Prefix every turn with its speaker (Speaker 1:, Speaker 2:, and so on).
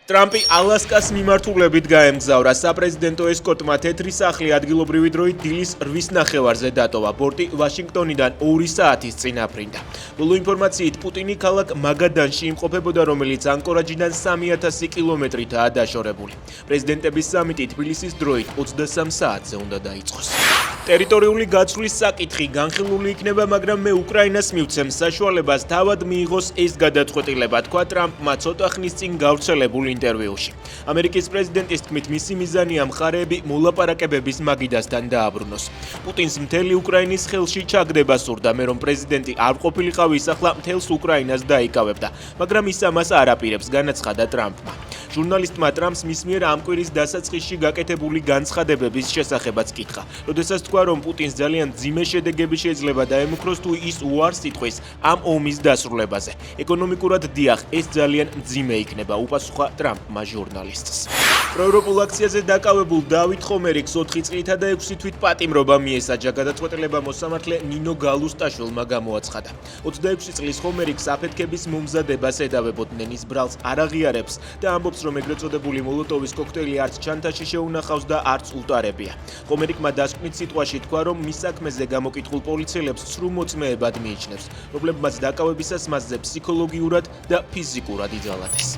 Speaker 1: ტრამპი ალასკას მიმართულებით გაემგზავრა. საპრეზიდენტო ესკორტმა თეთრი სახლი ადგილობრივი დროით დილის 8:30-ზე დატოვა. ბორტი ვაშინგტონიდან 2 საათის წინ აფრინდა. ბოლო ინფორმაციით, პუტინი ქალაქ მაგადანში იმყოფებოდა, რომელიც ანკორაჯიდან 3000 კილომეტრითაა დაშორებული. პრეზიდენტების სამიტი თბილისის დროით 23 საათზე უნდა დაიწყოს. ტერიტორიული გაცვლის საკითხი განხილული იქნება, მაგრამ მე უკრაინას მივცემ საშუალებას თავად მიიღოს ეს გადაწყვეტილება, თქვა ტრამპმა ცოტა ხნის წინ გავრცელებულ ინტერვიუში. ამერიკის პრეზიდენტის თქმით, მისი მიზანია მხარეები მოლაპარაკებების მაგიდასთან დააბრუნოს. პუტინს მთელი უკრაინის ხელში ჩაგდება სურდა, მე რომ პრეზიდენტი არ ყოფილიყავი ისახლა მთელს უკრაინას დაიკავებდა, მაგრამ ის ამას არ აპირებს, განაცხადა ტრამპმა. ჟურნალისტმა ტრამპს მის მიერ ამ კვირის დასაწყისში გაკეთებული განცხადებების შესახებაც კითხა. როდესაც თქვა, რომ პუტინს ძალიან მძიმე შედეგები შეიძლება დაემუქროს თუ ის უარს იტყვის ამ ომის დასრულებაზე. ეკონომიკურად დიახ, ეს ძალიან მძიმე იქნება, უპასუხა ტრამპმა ჟურნალისტს. პროევროპულ აქციაზე დაკავებულ დავით ხომერიკს 4 წლითა და 6 თვით პატიმრობა მიესაჯა. გადაწყვეტილება მოსამართლე ნინო გალუსტაშვილმა გამოაცხადა. 26 წლის ხომერიკს აფეთქების მომზადებას ედავებოდნენ, ის ბრალს არ აღიარებს და ამბობს, რომ ეგრეთ წოდებული მოლოტოვის კოქტეილი არც ჩანთაში შეუნახავს და არც უტარებია. ხომერიკმა დასკვნით სიტყვაში თქვა, რომ მის საქმეზე გამოკითხულ პოლიციელებს სრულ მოწმეებად მიიჩნევს, რომლებმაც დაკავებისას მასზე ფსიქოლოგიურად და ფიზიკურად იძალათეს.